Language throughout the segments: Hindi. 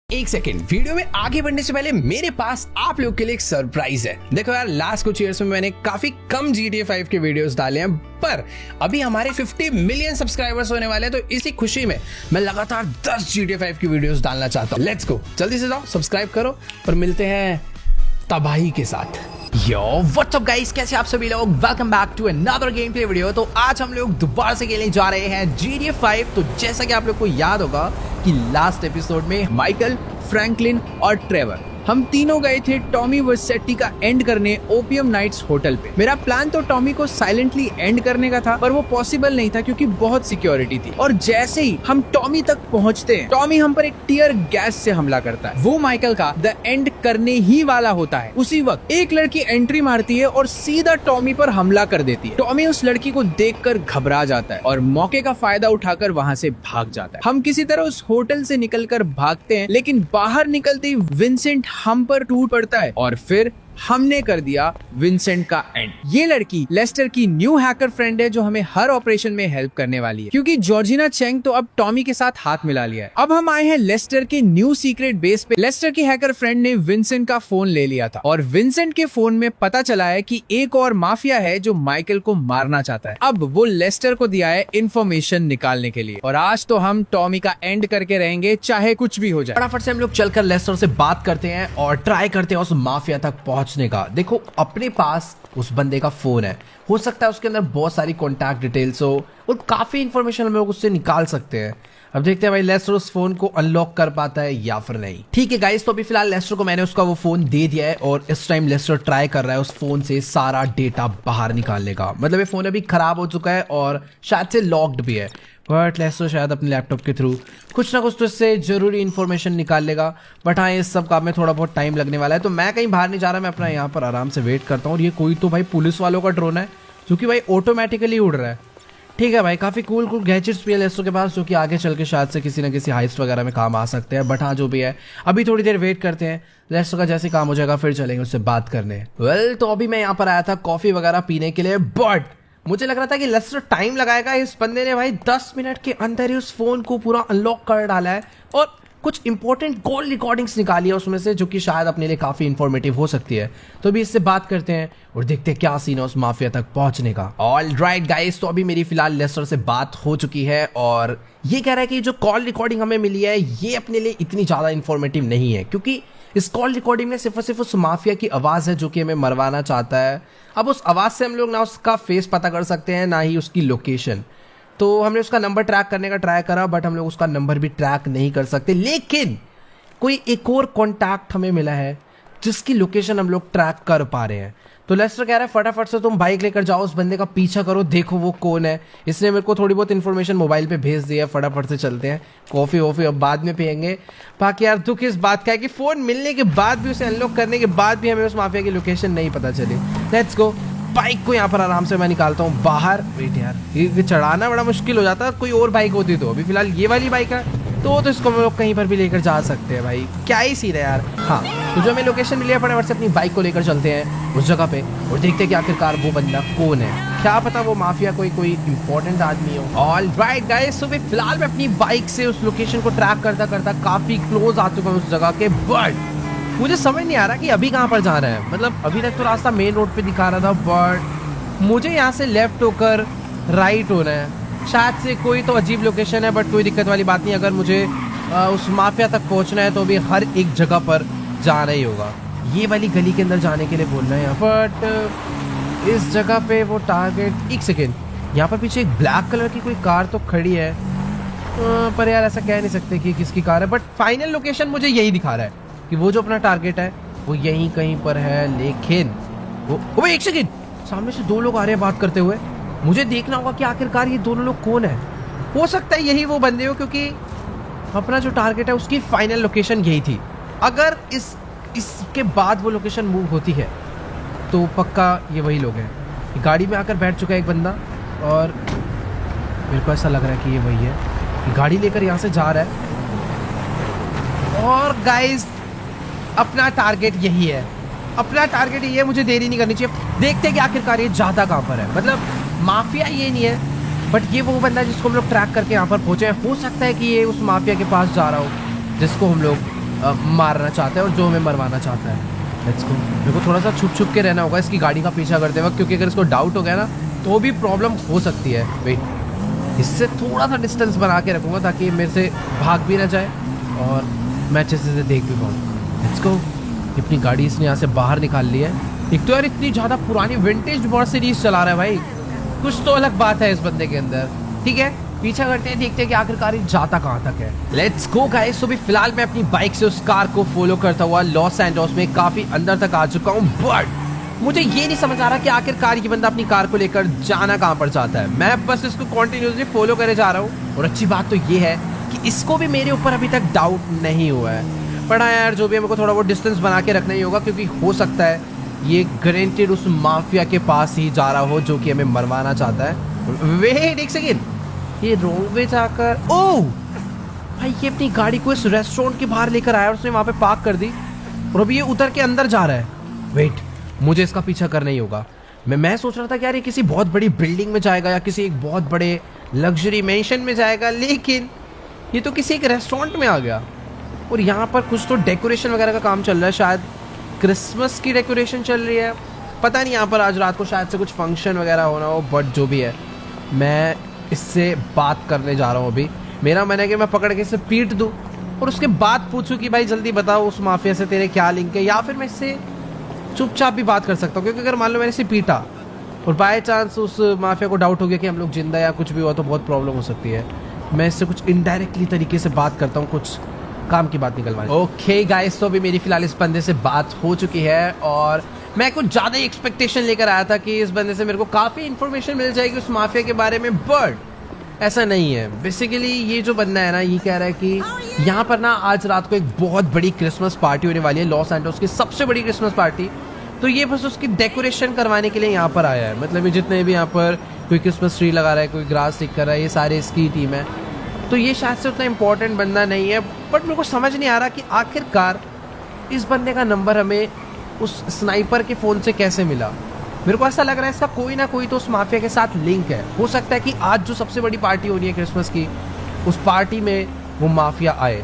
एक सेकेंड, वीडियो में आगे बढ़ने से पहले मेरे पास आप लोग के लिए एक सरप्राइज है। देखो यार, लास्ट कुछ ईयर्स में मैंने काफी कम GTA 5 के वीडियोस डाले हैं, पर अभी हमारे 50 मिलियन सब्सक्राइबर्स होने वाले हैं, तो इसी खुशी में मैं लगातार 10 GTA 5 की वीडियोस डालना चाहता हूँ। लेट्स गो, जल्दी से जाओ, सब्सक्राइब करो और मिलते हैं तबाही के साथ। यो व्हाट्स अप गाइस, कैसे आप सभी लोग? Welcome back to another gameplay video. तो आज हम लोग दोबारा से खेलने जा रहे हैं GTA 5। तो जैसा कि आप लोग को याद होगा कि लास्ट एपिसोड में माइकल, फ्रैंकलिन और ट्रेवर हम तीनों गए थे टॉमी वर्सेटी का एंड करने ओपियम नाइट्स होटल पे। मेरा प्लान तो टॉमी को साइलेंटली एंड करने का था, पर वो पॉसिबल नहीं था क्योंकि बहुत सिक्योरिटी थी। और जैसे ही हम टॉमी तक पहुंचते हैं, टॉमी हम पर एक टीयर गैस से हमला करता है। वो माइकल का द एंड करने ही वाला होता है। उसी वक्त एक लड़की एंट्री मारती है और सीधा टॉमी पर हमला कर देती है। टॉमी उस लड़की को देखकर घबरा जाता है और मौके का फायदा उठाकर वहाँ से भाग जाता है। हम किसी तरह उस होटल से निकलकर भागते हैं, लेकिन बाहर निकलते ही विंसेंट हम पर टूट पड़ता है और फिर हमने कर दिया विंसेंट का एंड। ये लड़की लेस्टर की न्यू हैकर फ्रेंड है जो हमें हर ऑपरेशन में हेल्प करने वाली है, क्योंकि जॉर्जिना चेंग तो अब टॉमी के साथ हाथ मिला लिया है। अब हम आए हैं लेस्टर के न्यू सीक्रेट बेस पे। लेस्टर की हैकर फ्रेंड ने विंसेंट का फोन ले लिया था और विंसेंट के फोन में पता चला है कि एक और माफिया है जो माइकल को मारना चाहता है। अब वो लेस्टर को दिया है इंफॉर्मेशन निकालने के लिए, और आज तो हम टॉमी का एंड करके रहेंगे, चाहे कुछ भी हो जाए। फटाफट से हम लोग चलकर लेस्टर से बात करते हैं और ट्राई करते हैं उस माफिया तक पहुंचने का। देखो, अपने पास उस बंदे का फोन है, हो सकता है उसके अंदर बहुत सारी कॉन्टैक्ट डिटेल्स हो और काफी इंफॉर्मेशन हम लोग उससे निकाल सकते हैं। अब देखते हैं भाई लेस्टर उस फोन को अनलॉक कर पाता है या फिर नहीं। ठीक है गाइस, तो अभी फिलहाल लेस्टर को मैंने उसका वो फोन दे दिया है और इस टाइम लेस्टर ट्राई कर रहा है उस फोन से सारा डेटा बाहर निकालने का। मतलब ये फोन अभी खराब हो चुका है और शायद से लॉक्ड भी है, बट लेस्टर शायद अपने लैपटॉप के थ्रू कुछ ना कुछ तो इससे जरूरी इन्फॉर्मेशन निकाल लेगा। बट हाँ, इस सब काम में थोड़ा बहुत टाइम लगने वाला है, तो मैं कहीं बाहर नहीं जा रहा, मैं अपना यहाँ पर आराम से वेट करता हूँ। और ये कोई तो भाई पुलिस वालों का ड्रोन है जो कि भाई ऑटोमेटिकली उड़ रहा है। ठीक है भाई, काफी कूल गैजेट्स भी है लेस्टर के पास, जो कि आगे चल के शायद से किसी ना किसी हाइस्ट वगैरह में काम आ सकते हैं। बट हाँ, जो भी है अभी थोड़ी देर वेट करते हैं, लेस्टर का जैसे काम हो जाएगा फिर चलेंगे उससे बात करने। वेल, तो अभी मैं यहाँ पर आया था कॉफी वगैरह पीने के लिए, बट मुझे लग रहा था कि लेस्टर टाइम लगाएगा। इस बंदे ने भाई 10 मिनट के अंदर ही उस फोन को पूरा अनलॉक कर डाला है और कुछ इंपॉर्टेंट कॉल रिकॉर्डिंग्स निकाली है उसमें से, जो कि शायद अपने लिए काफी इंफॉर्मेटिव हो सकती है। तो अभी इससे बात करते हैं और देखते हैं क्या सीन है उस माफिया तक पहुंचने का। ऑल राइट गाइस, तो अभी मेरी फिलहाल लेस्टर से बात हो चुकी है और ये कह रहा है कि जो कॉल रिकॉर्डिंग हमें मिली है ये अपने लिए इतनी ज्यादा इंफॉर्मेटिव नहीं है, क्योंकि इस कॉल रिकॉर्डिंग में सिर्फ और सिर्फ उस माफिया की आवाज है जो कि हमें मरवाना चाहता है। अब उस आवाज से हम लोग ना उसका फेस पता कर सकते हैं, ना ही उसकी लोकेशन। तो हमने उसका नंबर ट्रैक करने का ट्राई करा, बट हम लोग उसका नंबर भी ट्रैक नहीं कर सकते। लेकिन कोई एक और कॉन्टैक्ट हमें मिला है जिसकी लोकेशन हम लोग ट्रैक कर पा रहे हैं। तो लेस्टर कह रहा है फटाफट से तुम बाइक लेकर जाओ, उस बंदे का पीछा करो, देखो वो कौन है। इसने मेरे को थोड़ी बहुत इन्फॉर्मेशन मोबाइल पे भेज दी है। फटाफट से चलते हैं, कॉफी वॉफी अब बाद में पियेंगे। बाकी यार दुख इस बात का है कि फोन मिलने के बाद भी, उसे अनलॉक करने के बाद भी हमें उस माफिया की लोकेशन नहीं पता चली। लेट्स गो, बाइक को यहाँ पर आराम से मैं निकालता हूँ बाहर। वेट यार, ये चढ़ाना बड़ा मुश्किल हो जाता है, कोई और बाइक होती तो। अभी फिलहाल ये वाली बाइक है तो इसको हम लोग कहीं पर भी लेकर जा सकते हैं। भाई क्या ही सीन है यार। हाँ, तो जो हमें लोकेशन मिली है, फटाफट से अपनी बाइक को लेकर चलते हैं उस जगह पे और देखते हैं कि आखिरकार वो बंदा कौन है। क्या पता वो माफिया कोई इंपॉर्टेंट आदमी हो। ऑल राइट गाइस, तो फिलहाल मैं अपनी बाइक से उस लोकेशन को ट्रैक करता करता काफी क्लोज आ चुका हूँ उस जगह के। बट मुझे समझ नहीं आ रहा कि अभी कहाँ पर जाना है। मतलब अभी तक तो रास्ता मेन रोड पे दिखा रहा था, बट मुझे यहाँ से लेफ्ट होकर राइट होना है। शायद से कोई तो अजीब लोकेशन है, बट कोई दिक्कत वाली बात नहीं। अगर मुझे उस माफिया तक पहुंचना है तो भी हर एक जगह पर जाना ही होगा। ये वाली गली के अंदर जाने के लिए बोलना है, बट इस जगह पे वो टारगेट। एक सेकेंड, यहाँ पर पीछे एक ब्लैक कलर की कोई कार तो खड़ी है, पर यार ऐसा कह नहीं सकते कि किसकी कार है। बट फाइनल लोकेशन मुझे यही दिखा रहा है कि वो जो अपना टारगेट है वो यहीं कहीं पर है। लेकिन वो एक सेकेंड, सामने से दो लोग आ रहे हैं बात करते हुए। मुझे देखना होगा कि आखिरकार ये दोनों लोग कौन है। हो सकता है यही वो बंदे हो, क्योंकि अपना जो टारगेट है उसकी फाइनल लोकेशन यही थी। अगर इसके बाद वो लोकेशन मूव होती है तो पक्का ये वही लोग हैं। गाड़ी में आकर बैठ चुका है एक बंदा और मेरे को ऐसा लग रहा है कि ये वही है। गाड़ी लेकर यहाँ से जा रहा है और गाइस अपना टारगेट यही है। अपना टारगेट यही है, मुझे देरी नहीं करनी चाहिए। देखते हैं कि आखिरकार ये जाता कहाँ पर है। मतलब माफिया ये नहीं है, बट ये वो बंदा जिसको हम लोग ट्रैक करके यहाँ पर पहुंचे हैं। हो सकता है कि ये उस माफिया के पास जा रहा हो जिसको हम लोग मारना चाहता है और जो हमें मरवाना चाहता है। Let's go. मेरे को थोड़ा सा छुप छुप के रहना होगा इसकी गाड़ी का पीछा करते वक्त, क्योंकि अगर इसको डाउट हो गया ना तो भी प्रॉब्लम हो सकती है। वेट, इससे थोड़ा सा डिस्टेंस बना के रखूँगा ताकि मेरे से भाग भी ना जाए और मैं अच्छे से देख भी पाऊँ। Let's go. अपनी गाड़ी इसने यहाँ से बाहर निकाल ली है। एक तो यार इतनी ज़्यादा पुरानी विंटेज मर्सिडीज चला रहा है भाई, कुछ तो अलग बात है इस बंदे के अंदर। ठीक है, पीछा करते हैं, देखते हैं कि आखिरकार ये जाता कहाँ तक है। Let's go guys. तो भी फिलहाल मैं अपनी बाइक से उस कार को फॉलो करता हुआ लॉस एंजल्स में काफी अंदर तक आ चुका हूँ, बट मुझे ये नहीं समझ आ रहा कि आखिरकार ये बंदा अपनी कार को लेकर जाना कहाँ पर चाहता है। मैं बस इसको कॉन्टिन्यूसली फॉलो करे जा रहा हूँ और अच्छी बात तो ये है कि इसको भी मेरे ऊपर अभी तक डाउट नहीं हुआ है। पर हाँ यार, जो भी है मेरे को थोड़ा बहुत डिस्टेंस बना के रखना ही होगा, क्योंकि हो सकता है ये गारंटेड उस माफिया के पास ही जा रहा हो जो कि हमें मरवाना चाहता है। वेट एक सेकेंड, ये रोड वे जाकर, ओह भाई ये अपनी गाड़ी को इस रेस्टोरेंट के बाहर लेकर आया और उसने वहाँ पे पार्क कर दी और अभी ये उतर के अंदर जा रहा है। वेट, मुझे इसका पीछा करना ही होगा। मैं सोच रहा था कि यार ये किसी बहुत बड़ी बिल्डिंग में जाएगा या किसी एक बहुत बड़े लग्जरी मेंशन में जाएगा, लेकिन ये तो किसी एक रेस्टोरेंट में आ गया और यहाँ पर कुछ तो डेकोरेशन वगैरह का काम चल रहा है, शायद क्रिसमस की डेकोरेशन चल रही है। पता नहीं, यहाँ पर आज रात को शायद से कुछ फंक्शन वगैरह होना हो, बट जो भी है मैं इससे बात करने जा रहा हूँ। अभी मेरा मन है कि मैं पकड़ के इसे पीट दूँ और उसके बाद पूछूं कि भाई जल्दी बताओ उस माफिया से तेरे क्या लिंक है, या फिर मैं इससे चुपचाप भी बात कर सकता हूँ, क्योंकि अगर मान लो मैंने इसे पीटा और बाय चांस उस माफिया को डाउट हो गया कि हम लोग जिंदा या कुछ भी हुआ तो बहुत प्रॉब्लम हो सकती है। मैं इससे कुछ इनडायरेक्टली तरीके से बात करता हूँ, कुछ काम की बात निकलवानी। ओके गाइस, तो अभी मेरी फिलहाल इस बंदे से बात हो चुकी है और मैं कुछ ज़्यादा ही एक्सपेक्टेशन लेकर आया था कि इस बंदे से मेरे को काफ़ी इन्फॉर्मेशन मिल जाएगी उस माफिया के बारे में, बट ऐसा नहीं है। बेसिकली ये जो बंदा है ना, ये कह रहा है कि यहाँ पर ना आज रात को एक बहुत बड़ी क्रिसमस पार्टी होने वाली है, लॉस एंजल्स की सबसे बड़ी क्रिसमस पार्टी। तो ये बस उसकी डेकोरेशन करवाने के लिए यहाँ पर आया है। मतलब ये जितने भी यहाँ पर कोई क्रिसमस ट्री लगा रहा है, कोई ग्रास स्टिक कर रहा है, ये सारे इसकी टीम है। तो ये शायद से उतना इम्पोर्टेंट बंदा नहीं है, बट मेरे को समझ नहीं आ रहा कि आखिरकार इस बंदे का नंबर हमें उस स्नाइपर के फ़ोन से कैसे मिला। मेरे को ऐसा लग रहा है इसका कोई ना कोई तो उस माफिया के साथ लिंक है। हो सकता है कि आज जो सबसे बड़ी पार्टी हो रही है क्रिसमस की, उस पार्टी में वो माफिया आए।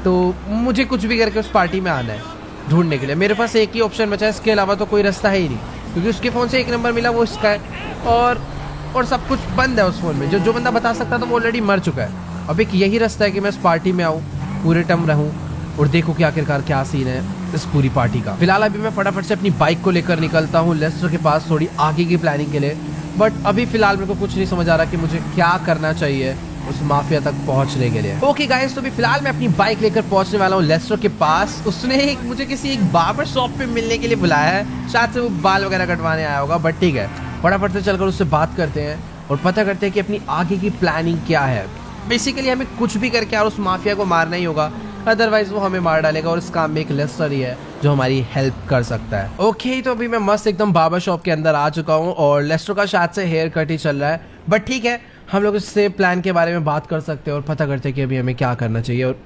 तो मुझे कुछ भी करके उस पार्टी में आना है ढूंढने के लिए। मेरे पास एक ही ऑप्शन बचा है, इसके अलावा तो कोई रास्ता है ही नहीं, क्योंकि उसके फ़ोन से एक नंबर मिला वो इसका है और सब कुछ बंद है उस फ़ोन में। जो बंदा बता सकता था वो ऑलरेडी मर चुका है। अब एक यही रास्ता है कि मैं इस पार्टी में आऊँ, पूरे टाइम रहूँ और देखो कि आखिरकार क्या सीन है इस पूरी पार्टी का। फिलहाल अभी मैं फटाफट से अपनी बाइक को लेकर निकलता हूँ लेस्टर के पास थोड़ी आगे की प्लानिंग के लिए, बट अभी फिलहाल मेरे को कुछ नहीं समझ आ रहा कि मुझे क्या करना चाहिए उस माफिया तक पहुंचने के लिए। ओके गाइस, तो अभी फिलहाल मैं अपनी बाइक लेकर पहुंचने वाला हूँ लेस्टर के पास। उसने मुझे किसी एक बार्बर शॉप पे मिलने के लिए बुलाया है, शायद से वो बाल वगैरह कटवाने आया होगा, बट ठीक है फटाफट से चलकर उससे बात करते हैं और पता करते हैं कि अपनी आगे की प्लानिंग क्या है। बेसिकली हमें कुछ भी करके और उस माफिया को मारना ही होगा, अदरवाइज वो हमें मार डालेगा और इस काम में एक लेस्टर ही है जो हमारी हेल्प कर सकता है। ओके, तो अभी मैं मस्त एकदम बार्बर शॉप के अंदर आ चुका हूँ और लेस्टर का शायद से हेयर कट ही चल रहा है, बट ठीक है हम लोग इससे प्लान के बारे में बात कर सकते हैं और पता करते हैं कि अभी हमें क्या करना चाहिए। और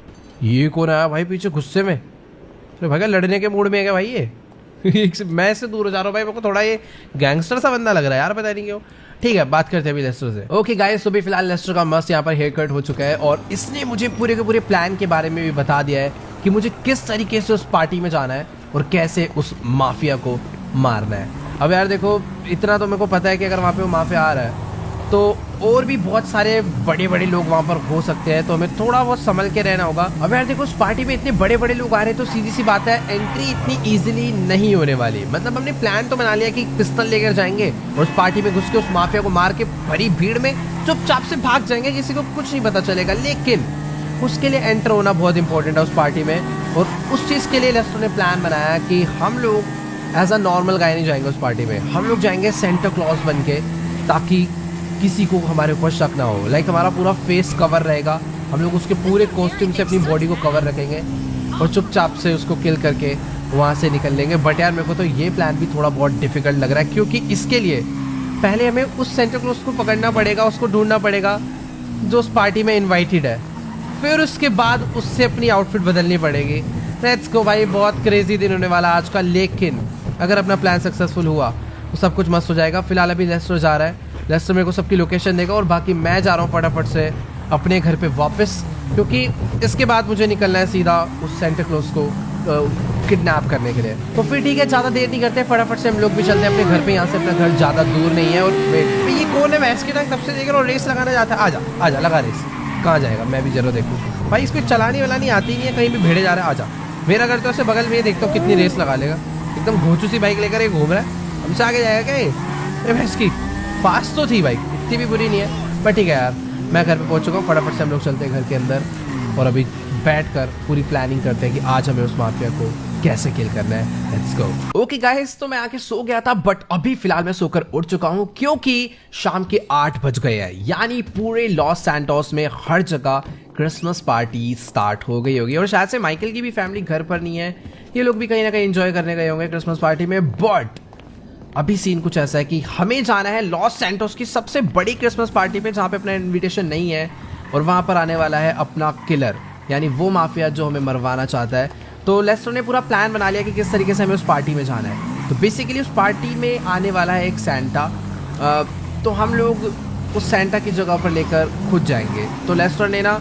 ये कौन आया भाई पीछे गुस्से में? तो भाई लड़ने के मूड में है क्या भाई ये? मैं इससे दूर हो जा रहा हूँ भाई, मेरे को थोड़ा ये गैंगस्टर सा बंदा लग रहा है यार, पता नहीं क्यों। ठीक है, बात करते हैं अभी लेस्टर से। ओके गाइस, तो भी फिलहाल लेस्टर का मस्त यहाँ पर हेयर कट हो चुका है और इसने मुझे पूरे के पूरे प्लान के बारे में भी बता दिया है कि मुझे किस तरीके से उस पार्टी में जाना है और कैसे उस माफिया को मारना है। अब यार देखो, इतना तो मेरे को पता है कि अगर वहाँ पे वो माफिया आ रहा है तो और भी बहुत सारे बड़े बड़े लोग वहाँ पर हो सकते हैं, तो हमें थोड़ा बहुत संभल के रहना होगा। अब यार देखो, उस पार्टी में इतने बड़े बड़े लोग आ रहे हैं तो सीधी सी बात है एंट्री इतनी इजीली नहीं होने वाली। मतलब हमने प्लान तो बना लिया कि पिस्तौल लेकर जाएंगे और उस पार्टी में घुस के उस माफिया को मार के बड़ी भीड़ में चुपचाप से भाग जाएंगे, किसी को कुछ नहीं पता चलेगा। लेकिन उसके लिए एंटर होना बहुत इंपॉर्टेंट है उस पार्टी में, और उस चीज़ के लिए लेस्टर ने प्लान बनाया कि हम लोग एज अ नॉर्मल गाय नहीं जाएंगे उस पार्टी में, हम लोग जाएंगे सेंटा क्लॉज बन के, ताकि किसी को हमारे ऊपर शक ना हो। लाइक हमारा पूरा फेस कवर रहेगा, हम लोग उसके पूरे कॉस्ट्यूम से अपनी बॉडी को कवर रखेंगे और चुपचाप से उसको किल करके वहाँ से निकल लेंगे। बट यार मेरे को तो ये प्लान भी थोड़ा बहुत डिफिकल्ट लग रहा है, क्योंकि इसके लिए पहले हमें उस सेंटा क्लॉज को पकड़ना पड़ेगा, उसको ढूंढना पड़ेगा जो उस पार्टी में इन्वाइटेड है, फिर उसके बाद उससे अपनी आउटफिट बदलनी पड़ेगी। लेट्स गो भाई, बहुत क्रेजी दिन होने वाला आज का, लेकिन अगर अपना प्लान सक्सेसफुल हुआ तो सब कुछ मस्त हो जाएगा। फिलहाल अभी लेस्टर जा रहा है, लेस्टर मेरे को सबकी लोकेशन देगा और बाकी मैं जा रहा हूँ फटाफट से अपने घर पे वापस, क्योंकि इसके बाद मुझे निकलना है सीधा उस सेंटा क्लॉज को किडनैप करने के लिए। तो फिर ठीक है, ज़्यादा देर नहीं करते, फटाफट से हम लोग भी चलते हैं अपने घर पे। यहाँ से अपना घर ज़्यादा दूर नहीं है। और ये कौन है भैंस के टाइम तब से देख रहा हूँ रेस लगाना जाता है। आजा लगा रेस। कहाँ जाएगा मैं भी जरूर देखूँ भाई, इसको चलानी वालानी आती नहीं है, कहीं भी भिड़े जा रहा है। आजा, मेरा घर तो ऐसे बगल में, देखता हूँ कितनी रेस लगा लेगा। एकदम घोचू सी बाइक लेकर ये घूम रहा है, हमसे आगे जाएगा क्या ये? अरे भैंस की फास्ट तो थी बाइक, इतनी भी बुरी नहीं है। पर ठीक है यार, मैं घर पे पहुंच चुका हूँ। फटाफट से हम लोग चलते हैं घर के अंदर और अभी बैठकर पूरी प्लानिंग करते हैं कि आज हमें उस माफिया को कैसे किल करना है। Let's go. ओके गाइस, तो मैं आके सो गया था, बट अभी फिलहाल मैं सोकर उठ चुका हूँ क्योंकि शाम के 8 बज गए हैं। यानी पूरे लॉस सैंटोस में हर जगह क्रिसमस पार्टी स्टार्ट हो गई होगी। और शायद से माइकल की भी फैमिली घर पर नहीं है, ये लोग भी कहीं ना कहीं एंजॉय करने गए होंगे क्रिसमस पार्टी में। बट अभी सीन कुछ ऐसा है कि हमें जाना है लॉस सैंटोस की सबसे बड़ी क्रिसमस पार्टी पे, जहाँ पे अपना इनविटेशन नहीं है। और वहाँ पर आने वाला है अपना किलर, यानी वो माफिया जो हमें मरवाना चाहता है। तो लेस्टर ने पूरा प्लान बना लिया कि किस तरीके से हमें उस पार्टी में जाना है। तो बेसिकली उस पार्टी में आने वाला है एक सैंटा, तो हम लोग उस सैंटा की जगह पर लेकर खुद जाएंगे। तो लेस्टर ने ना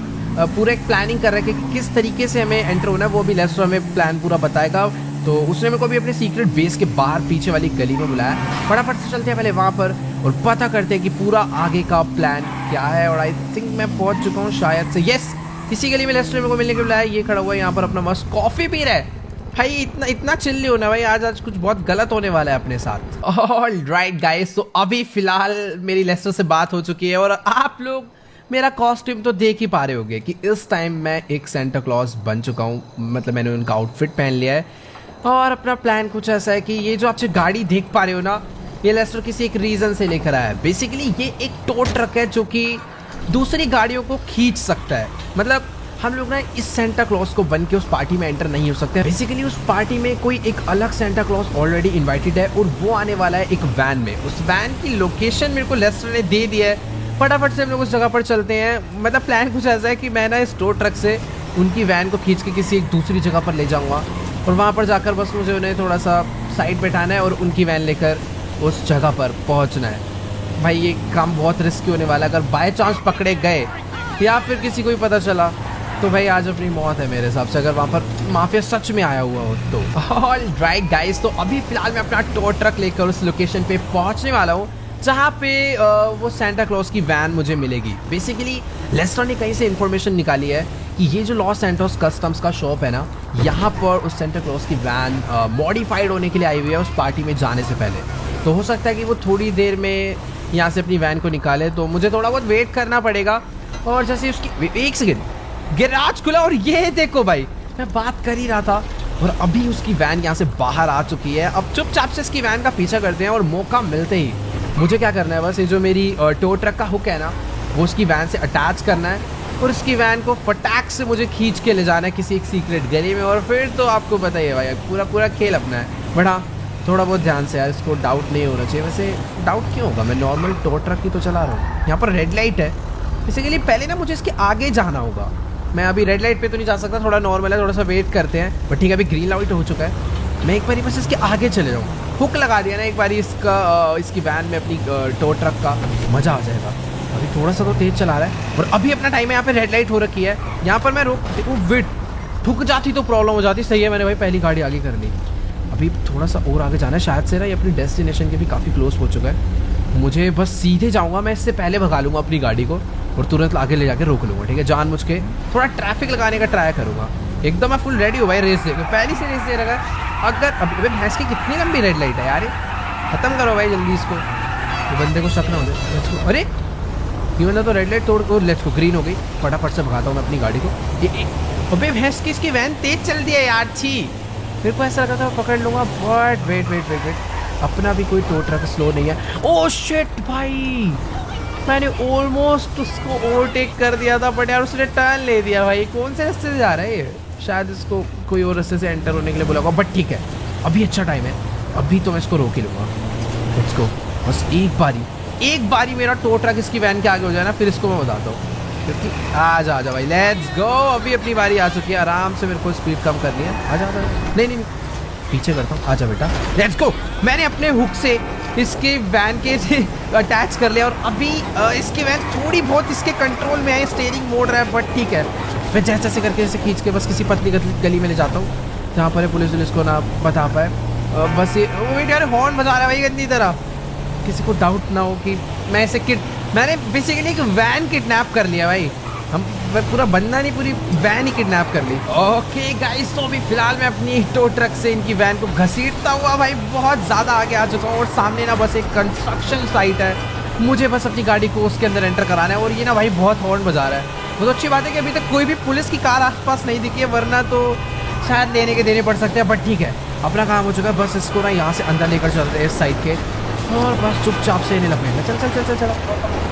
पूरा एक प्लानिंग कर रखा है कि किस तरीके से हमें एंटर होना है, वो भी लेस्टर हमें प्लान पूरा बताएगा। तो उसने मेरे को भी अपने सीक्रेट बेस के बाहर पीछे वाली गली में बुलाया। फटाफट से चलते हैं पहले वहाँ पर और पता करते हैं कि पूरा आगे का प्लान क्या है। और आई थिंक मैं पहुँच चुका हूँ शायद से, यस, इसी गली में लेस्टर मेरे को मिलने के बुलाया। ये खड़ा हुआ है यहाँ पर अपना मस्त कॉफ़ी पी रहा है। भाई इतना चिल नहीं होना भाई, आज कुछ बहुत गलत होने वाला है अपने साथ। ऑल राइट गाइस, तो अभी फिलहाल मेरी लेस्टर से बात हो चुकी है और आप लोग मेरा कॉस्ट्यूम तो देख ही पा रहे होंगे कि इस टाइम मैं एक सेंटा क्लॉज बन चुका हूँ। मतलब मैंने उनका आउटफिट पहन लिया है और अपना प्लान कुछ ऐसा है कि ये जो आप गाड़ी देख पा रहे हो ना, ये लेस्टर किसी एक रीज़न से लेकर आया है। बेसिकली ये एक टो ट्रक है जो कि दूसरी गाड़ियों को खींच सकता है। मतलब हम लोग ना इस सेंटा क्लॉज को बन के उस पार्टी में एंटर नहीं हो सकते। बेसिकली उस पार्टी में कोई एक अलग सेंटा क्लॉज ऑलरेडी इन्वाइटेड है और वो आने वाला है एक वैन में। उस वैन की लोकेशन मेरे को लेस्टर ने दे दी है। फटाफट से हम लोग उस जगह पर चलते हैं। मतलब प्लान कुछ ऐसा है कि मैं ना इस टो ट्रक से उनकी वैन को खींच के किसी एक दूसरी जगह पर ले जाऊँगा और वहाँ पर जाकर बस मुझे उन्हें थोड़ा सा साइड बैठाना है और उनकी वैन लेकर उस जगह पर पहुँचना है। भाई ये काम बहुत रिस्की होने वाला है। अगर बाय चांस पकड़े गए या फिर किसी को भी पता चला तो भाई आज अपनी मौत है मेरे हिसाब से, अगर वहाँ पर माफिया सच में आया हुआ हो तो। ऑल राइट गाइस, तो अभी फिलहाल मैं अपना टो ट्रक लेकर उस लोकेशन पे पहुँचने वाला हूँ जहाँ पे वो सेंटा क्लॉज की वैन मुझे मिलेगी। बेसिकली लेस्टर ने कहीं से इन्फॉर्मेशन निकाली है कि ये जो लॉस सैंटोस कस्टम्स का शॉप है ना, यहाँ पर उस सेंटा क्लॉज की वैन मॉडिफाइड होने के लिए आई हुई है उस पार्टी में जाने से पहले। तो हो सकता है कि वो थोड़ी देर में यहाँ से अपनी वैन को निकाले, तो मुझे थोड़ा बहुत वेट करना पड़ेगा। और जैसे उसकी एक सेकेंड, गैराज खुला और ये देखो भाई, मैं बात कर ही रहा था और अभी उसकी वैन यहाँ से बाहर आ चुकी है। अब चुपचाप से इसकी वैन का पीछा करते हैं और मौका मिलते ही मुझे क्या करना है, बस ये जो मेरी टो ट्रक का हुक है ना, वो उसकी वैन से अटैच करना है और इसकी वैन को फटाक से मुझे खींच के ले जाना है किसी एक सीक्रेट गली में। और फिर तो आपको पता ही है भाई, पूरा खेल अपना है। बट हाँ, थोड़ा बहुत ध्यान से यार, इसको डाउट नहीं होना चाहिए। वैसे डाउट क्यों होगा, मैं नॉर्मल टो ट्रक ही तो चला रहा हूँ। यहाँ पर रेड लाइट है, इसीलिए पहले ना मुझे इसके आगे जाना होगा। मैं अभी रेड लाइट पे तो नहीं जा सकता, थोड़ा नॉर्मल है, थोड़ा सा वेट करते हैं। बट ठीक है, अभी ग्रीन लाइट हो चुका है। मैं एक बारी बस इसके आगे चले जाऊँ, हुक लगा दिया ना एक बारी इसकी वैन में अपनी टो ट्रक का, मज़ा आ जाएगा। अभी थोड़ा सा तो तेज़ चला रहा है और अभी अपना टाइम है। यहाँ पे रेड लाइट हो रखी है, यहाँ पर मैं वेट ठुक जाती तो प्रॉब्लम हो जाती। सही है, मैंने भाई पहली गाड़ी आगे कर ली। अभी थोड़ा सा और आगे जाना है, शायद से ना ये अपनी डेस्टिनेशन के भी काफ़ी क्लोज हो चुका है। मुझे बस सीधे जाऊँगा, मैं इससे पहले भगा लूँगा अपनी गाड़ी को और तुरंत आगे ले जाके रोक लूँगा। ठीक है, जानबूझ के थोड़ा ट्रैफिक लगाने का ट्राई करूँगा। एकदम मैं फुल रेडी हूँ भाई रेस दे, पहली से रेस दे रखा है। अगर अभी भैंस की कितनी लंबी रेड लाइट है यार, ख़त्म करो भाई जल्दी इसको, तो बंदे को शक ना हो जाए। अरे ये बंदा तो रेड लाइट तोड़ को लेट्स को ग्रीन हो गई। फटाफट से भगाता हूँ मैं अपनी गाड़ी को। ये अबे भैंस की इसकी वैन तेज चल दी है यार, छी। मेरे को ऐसा लगा था पकड़ लूँगा, बट वेट, अपना भी कोई टो ट्रक स्लो नहीं है। ओह शिट भाई, मैंने ऑलमोस्ट उसको ओवरटेक कर दिया था, बट यार उसने टर्न ले दिया भाई। कौन से रास्ते से जा रहा है ये, शायद इसको कोई और रास्ते से एंटर होने के लिए बोला होगा। बट ठीक है, अभी अच्छा टाइम है, अभी तो मैं इसको रोक ही लूँगा। लेट्स गो, बस एक बारी मेरा टो ट्रक इसकी वैन के आगे हो जाए ना, फिर इसको मैं बताता हूँ। क्योंकि आ जा भाई, लेट्स गो। अभी अपनी बारी आ चुकी है, आराम से मेरे को स्पीड कम करनी है। आ जा, नहीं पीछे करता हूँ, आजा बेटा, लेट्स गो। मैंने अपने हुक से इसके वैन के अटैच कर लिया और अभी इसकी वैन थोड़ी बहुत इसके कंट्रोल में है, स्टीयरिंग मोड़ रहा है, बट ठीक है मैं जैसे जैसे करके इसे खींच के बस किसी पतली गली में ले जाता हूँ जहाँ पर पुलिस को ना बता पाए। बस ये वेट यार हॉर्न बजा रहा है भाई गंदी तरह, किसी को डाउट ना हो कि मैंने बेसिकली एक वैन किडनैप कर लिया भाई, पूरा बंदा नहीं पूरी वैन ही किडनैप कर ली। ओके गाइस, तो अभी फिलहाल मैं अपनी टो ट्रक से इनकी वैन को घसीटता हुआ भाई बहुत ज़्यादा आगे आ चुका हूँ और सामने ना बस एक कंस्ट्रक्शन साइट है, मुझे बस अपनी गाड़ी को उसके अंदर एंटर कराना है और ये ना भाई बहुत हॉर्न बजा रहा है। बहुत अच्छी बात है कि अभी तक कोई भी पुलिस की कार आसपास नहीं दिखी है, वरना तो शायद लेने के देने पड़ सकते हैं, बट ठीक है अपना काम हो चुका है। बस इसको ना यहाँ से अंदर लेकर चलते हैं इस साइड के और बस चुपचाप से इन्हें लगेगा। चल चल चल चल चल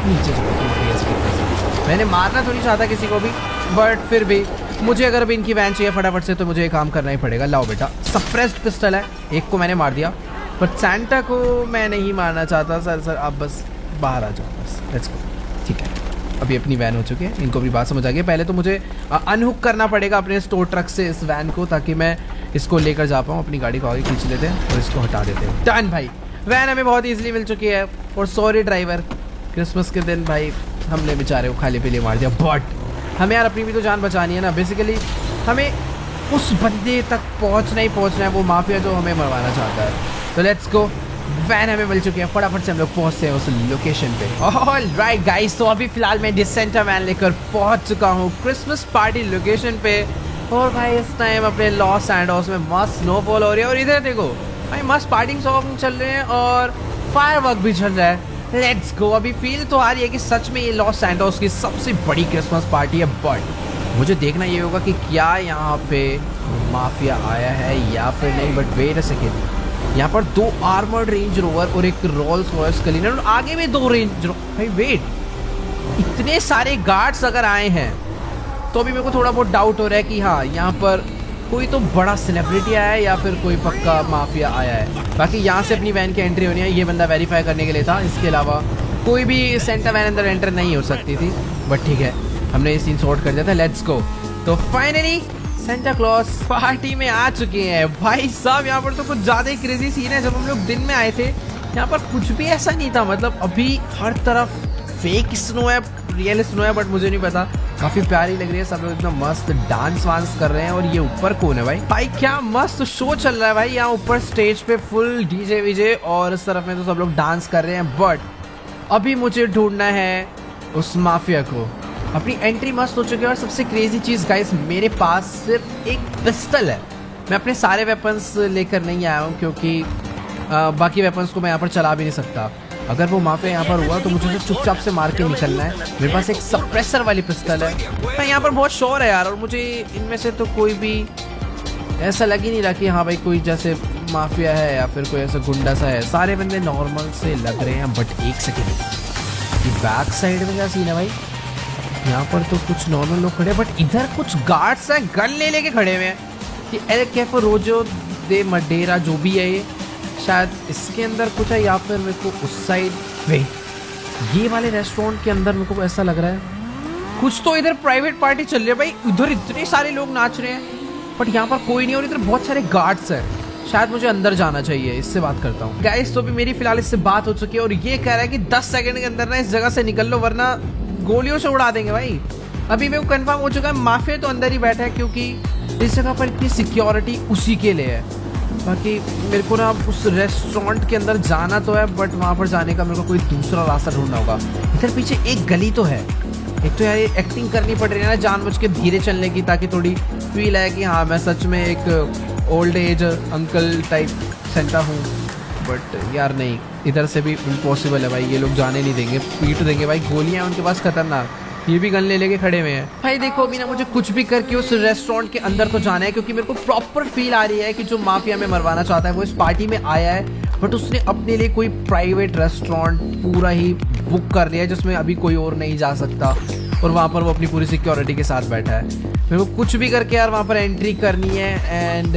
नीचे चलो। मैंने मारना तो नहीं चाहता किसी को भी, बट फिर भी मुझे अगर अभी इनकी वैन चाहिए फटाफट से तो मुझे ये काम करना ही पड़ेगा। लाओ बेटा, सप्रेस्ड पिस्टल है, एक को मैंने मार दिया बट सैंटा को मैं नहीं मारना चाहता। सर आप बस बाहर आ जाओ, बस लेट्स गो। ठीक है, अभी अपनी वैन हो चुकी है, इनको भी बात समझ आ गई। पहले तो मुझे अनहुक करना पड़ेगा अपने स्टोर ट्रक से इस वैन को, ताकि मैं इसको लेकर जा पाऊँ। अपनी गाड़ी को आगे खींच लेते हैं और इसको हटा देते हैं। डन भाई, वैन हमें बहुत ईजिली मिल चुकी है। और सॉरी ड्राइवर, क्रिसमस के दिन भाई हमने बेचारे को खाली पीली मार दिया, बट हमें यार अपनी भी तो जान बचानी है ना। बेसिकली हमें उस बंदे तक पहुंचना ही पहुंचना है, वो माफिया जो हमें मरवाना चाहता है। तो लेट्स गो, वैन हमें मिल चुकी है, फटाफट से हम लोग पहुंचते हैं उस लोकेशन पे। ऑलराइट गाइस, तो अभी फिलहाल मैं डिसेंटा वैन लेकर पहुंच चुका हूँ क्रिसमस पार्टी लोकेशन पे। और भाई इस टाइम अपने लॉस सैंटोस में मस्त स्नोफॉल हो रही है और इधर देखो भाई मस्त पार्टी सॉन्ग चल रहे हैं और फायरवर्क भी चल रहा है। Let's go. अभी फील तो आ रही है कि सच में ये लॉस सैंटोस की सबसे बड़ी क्रिसमस पार्टी है, बट मुझे देखना ये होगा कि क्या यहाँ पे माफिया आया है या फिर नहीं। बट वेट अ सेकेंड, यहाँ पर 2 आर्मर्ड रेंज रोवर और एक रोल्स रॉयस क्लीनर और आगे भी 2 रेंज भाई वेट, इतने सारे गार्ड्स अगर आए हैं तो अभी मेरे को थोड़ा बहुत डाउट हो रहा है कि हाँ यहाँ पर कोई तो बड़ा सेलिब्रिटी आया है या फिर कोई पक्का माफिया आया है। बाकी यहाँ से अपनी वैन की एंट्री होनी है, ये बंदा वेरीफाई करने के लिए था, इसके अलावा कोई भी सेंटा वैन अंदर एंटर नहीं हो सकती थी। बट ठीक है, हमने ये सीन सॉर्ट कर दिया था। Let's go. तो फाइनली सेंटा क्लॉज पार्टी में आ चुके हैं भाई साहब। यहाँ पर तो कुछ ज़्यादा ही क्रेजी सीन है। जब हम लोग दिन में आए थे यहाँ पर कुछ भी ऐसा नहीं था, मतलब अभी हर तरफ फेक स्नो है, रियल स्नो है, बट मुझे नहीं पता। काफी प्यारी लग रही है, सब लोग इतना मस्त डांस वांस कर रहे हैं। और ये ऊपर कौन है भाई क्या मस्त शो चल रहा है भाई। यहाँ ऊपर स्टेज पे फुल डीजे वीजे और इस तरफ में तो सब लोग डांस कर रहे हैं। बट अभी मुझे ढूंढना है उस माफिया को। अपनी एंट्री मस्त हो चुकी है और सबसे क्रेजी चीज गाइस, मेरे पास सिर्फ एक पिस्टल है। मैं अपने सारे वेपन्स लेकर नहीं आया हूँ क्योंकि बाकी वेपन्स को मैं यहाँ पर चला भी नहीं सकता। अगर वो माफिया यहाँ पर हुआ तो मुझे तो चुपचाप से मार के निकलना है। मेरे पास एक सप्रेसर वाली पिस्टल है। मैं यहाँ पर बहुत श्योर है यार, और मुझे इनमें से तो कोई भी ऐसा लग ही नहीं रहा कि हाँ भाई कोई जैसे माफिया है या फिर कोई ऐसा गुंडा सा है। सारे बंदे नॉर्मल से लग रहे हैं। बट एक सेकेंड, ये बैक साइड में क्या सीन है भाई? यहाँ पर तो कुछ नॉर्मल लोग खड़े हैं, बट इधर कुछ गार्ड्स हैं गन ले लेके खड़े हुए हैं। कि एल कैफे रोजो दे मडेरा जो भी है ये, शायद इसके अंदर कुछ है या फिर मेरे को उस साइड वे ये वाले रेस्टोरेंट के अंदर मेरे को ऐसा लग रहा है कुछ तो इधर प्राइवेट पार्टी चल रही है भाई। उधर इतने सारे लोग नाच रहे हैं बट यहाँ पर कोई नहीं और इधर बहुत सारे गार्ड्स हैं। शायद मुझे अंदर जाना चाहिए, इससे बात करता हूँ। गाइस तो भी मेरी फिलहाल इससे बात हो चुकी है और ये कह रहा है कि 10 सेकंड के अंदर ना इस जगह से निकल लो वरना गोलियों से उड़ा देंगे भाई। अभी मेरे को कंफर्म हो चुका है माफिया तो अंदर ही बैठा है क्योंकि इस जगह पर इतनी सिक्योरिटी उसी के लिए है। बाकी मेरे को ना उस रेस्टोरेंट के अंदर जाना तो है बट वहाँ पर जाने का मेरे को कोई दूसरा रास्ता ढूंढना होगा। इधर पीछे एक गली तो है। एक तो यार ये एक्टिंग करनी पड़ रही है ना जानबूझ के धीरे चलने की, ताकि थोड़ी फील आए कि हाँ मैं सच में एक old age uncle type Santa हूँ। बट यार नहीं, इधर से भी इम्पॉसिबल है भाई। ये लोग जाने नहीं देंगे, पीट देंगे भाई। गोलियाँ उनके पास खतरनाक, ये भी गन ले लेके खड़े हुए हैं भाई। देखो अभी ना मुझे कुछ भी करके उस रेस्टोरेंट के अंदर तो जाना है क्योंकि मेरे को प्रॉपर फील आ रही है कि जो माफिया में मरवाना चाहता है वो इस पार्टी में आया है, बट उसने अपने लिए कोई प्राइवेट रेस्टोरेंट पूरा ही बुक कर लिया है जिसमें अभी कोई और नहीं जा सकता और वहाँ पर वो अपनी पूरी सिक्योरिटी के साथ बैठा है। मेरे को कुछ भी करके यार वहाँ पर एंट्री करनी है एंड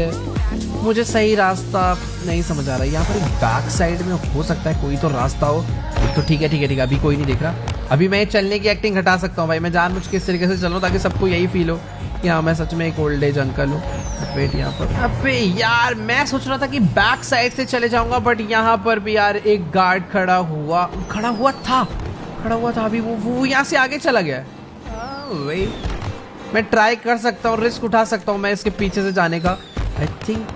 मुझे सही रास्ता नहीं समझ आ रहा है। यहाँ पर एक बैक साइड में हो सकता है कोई तो रास्ता हो। तो ठीक है अभी कोई नहीं दिख रहा। अभी मैं चलने की एक्टिंग हटा सकता हूँ भाई। मैं जानबूझ के इस तरीके से चल रहा हूँ ताकि सबको यही फील हो यहाँ मैं सच में एक ओल्ड एज अंकल हूँ। वेट यहाँ पर, अबे यार मैं सोच रहा था कि बैक साइड से चले जाऊंगा, बट यहाँ पर भी यार एक गार्ड खड़ा हुआ था अभी, वो यहाँ से आगे चला गया। वेट मैं ट्राई कर सकता हूँ, रिस्क उठा सकता हूँ मैं इसके पीछे से जाने का। आई थिंक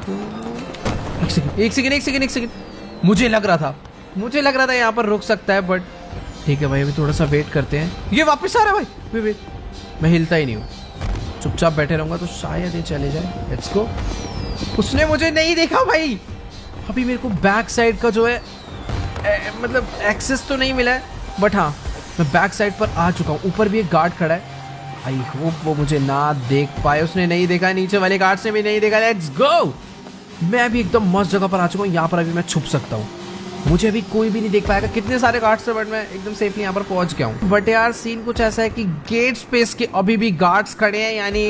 एक सेकेंड मुझे लग रहा था यहाँ पर रुक सकता है, बट ठीक है भाई अभी थोड़ा सा वेट करते हैं। ये वापस आ रहा है भाई, वेट मैं हिलता ही नहीं हूँ, चुपचाप बैठे रहूंगा तो शायद ये चले जाए। Let's go. उसने मुझे नहीं देखा भाई। अभी मेरे को बैक साइड का जो है मतलब एक्सेस तो नहीं मिला है, बट हाँ मैं बैक साइड पर आ चुका हूँ। ऊपर भी एक गार्ड खड़ा है, आई होप वो मुझे ना देख पाए। उसने नहीं देखा, नीचे वाले गार्ड ने भी नहीं देखा। Let's go. मैं अभी एकदम मस्त जगह पर आ चुका हूँ, यहाँ पर अभी मैं छुप सकता हूँ, मुझे अभी कोई भी नहीं देख पाएगा। कितने सारे गार्ड्स थे, बट मैं एकदम सेफली यहाँ पर पहुंच गया हूँ। बट यार सीन कुछ ऐसा है कि गेट स्पेस के अभी भी गार्ड्स खड़े हैं, यानी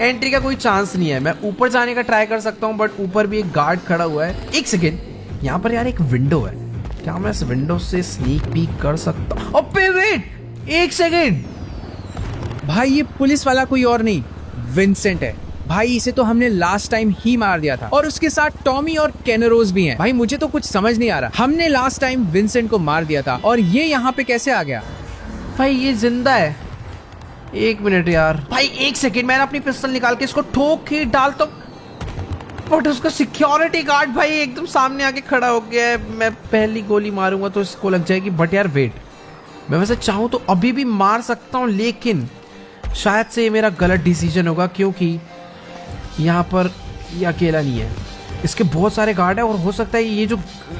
एंट्री का कोई चांस नहीं है। मैं ऊपर जाने का ट्राई कर सकता हूँ, बट ऊपर भी एक गार्ड खड़ा हुआ है। एक सेकेंड, यहाँ पर यार एक विंडो है, क्या मैं इस विंडो से स्नीक पीक कर सकता हूँ? अबे वेट एक सेकेंड भाई ये पुलिस वाला कोई और नहीं, विंसेंट है भाई। इसे तो हमने लास्ट टाइम ही मार दिया था, और उसके साथ टॉमी और कैनरोज भी हैं। भाई मुझे तो कुछ समझ नहीं आ रहा, हमने लास्ट टाइम विंसेंट को मार दिया था और ये यहाँ पे कैसे आ गया? भाई ये जिंदा है। एक मिनट यार, भाई एक सेकेंड, मैंने अपनी पिस्टल निकाल के इसको ठोक के डालता हूँ, बट उसका सिक्योरिटी गार्ड भाई एकदम सामने आके खड़ा हो गया है। मैं पहली गोली मारूंगा तो इसको लग जाएगी। बट यार वेट, मैं वैसे चाहूँ तो अभी भी मार सकता हूँ, लेकिन शायद से ये मेरा गलत डिसीजन होगा, क्योंकि यहाँ पर ये अकेला नहीं है, इसके बहुत सारे गार्ड है, और हो सकता है ये जो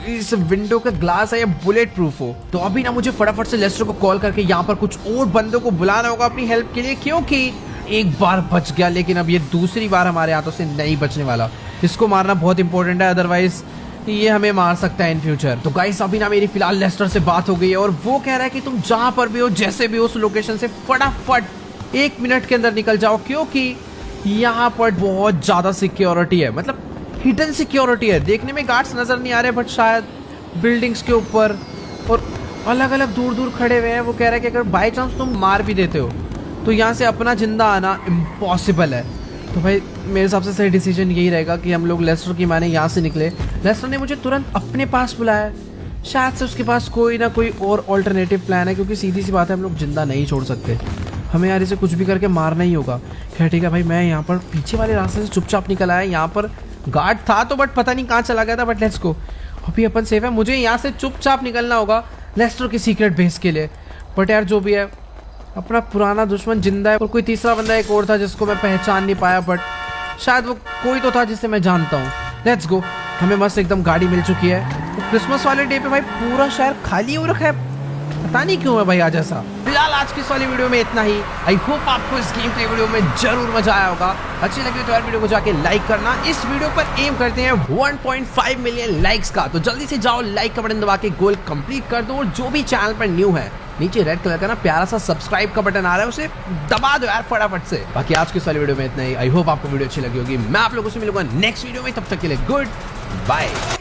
इस विंडो का ग्लास है ये बुलेट प्रूफ हो। तो अभी ना मुझे फटाफट से लेस्टर को कॉल करके यहाँ पर कुछ और बंदों को बुलाना होगा अपनी हेल्प के लिए, क्योंकि एक बार बच गया, लेकिन अब ये दूसरी बार हमारे हाथों से नहीं बचने वाला। इसको मारना बहुत इंपॉर्टेंट है, अदरवाइज ये हमें मार सकता है इन फ्यूचर। तो गाइस अभी ना मेरी फिलहाल लेस्टर से बात हो गई है, और वो कह रहा है कि तुम जहां पर भी हो, जैसे भी हो, उस लोकेशन से फटाफट 1 मिनट के अंदर निकल जाओ, क्योंकि यहाँ पर बहुत ज्यादा सिक्योरिटी है, मतलब हिडन सिक्योरिटी है। देखने में गार्ड्स नजर नहीं आ रहे, बट शायद बिल्डिंग्स के ऊपर और अलग अलग दूर दूर खड़े हुए हैं। वो कह रहा है कि अगर बाई चांस तुम मार भी देते हो तो यहाँ से अपना जिंदा आना इम्पॉसिबल है। तो भाई मेरे हिसाब से सही डिसीजन यही रहेगा कि हम लोग लेस्टर की माने यहाँ से निकले। लेस्टर ने मुझे तुरंत अपने पास बुलाया, शायद से उसके पास कोई ना कोई और ऑल्टरनेटिव प्लान है, क्योंकि सीधी सी बात है हम लोग जिंदा नहीं छोड़ सकते, हमें यार इसे कुछ भी करके मारना ही होगा। खैर ठीक है भाई, मैं यहाँ पर पीछे वाले रास्ते से चुपचाप निकल आया। यहाँ पर गार्ड था तो, बट पता नहीं कहाँ चला गया था। बट लेट्स गो, अभी अपन सेफ है। मुझे यहाँ से चुपचाप निकलना होगा लेस्टर के सीक्रेट बेस के लिए। बट यार जो भी है, अपना पुराना दुश्मन जिंदा है, और कोई तीसरा बंदा एक और था जिसको मैं पहचान नहीं पाया, बट शायद वो कोई तो था जिसे मैं जानता हूँ। लेट्स गो, हमें मस्त एकदम गाड़ी मिल चुकी है। तो क्रिसमस वाले डे पे भाई पूरा शहर खाली हो रखा है, पता नहीं क्यों है भाई आज ऐसा। फिलहाल आज की इस वाली वीडियो में इतना ही। आई होप आपको इस गेम प्ले वीडियो में जरूर मजा आया होगा। अच्छी लगी तो यार वीडियो को जाके लाइक करना। इस वीडियो पर एम करते हैं 1.5 मिलियन लाइक्स का, तो जल्दी से जाओ लाइक का बटन दबा के गोल कंप्लीट कर दो। और जो भी चैनल पर न्यू है, नीचे रेड कलर का ना प्यारा सा सब्सक्राइब का बटन आ रहा है, उसे दबा दो यार फटाफट से। बाकी आज की इस वाली वीडियो में इतना ही। आई होप आपको वीडियो अच्छी लगी होगी। मैं आप लोगों से मिलूंगा नेक्स्ट वीडियो में, तब तक के लिए गुड बाय।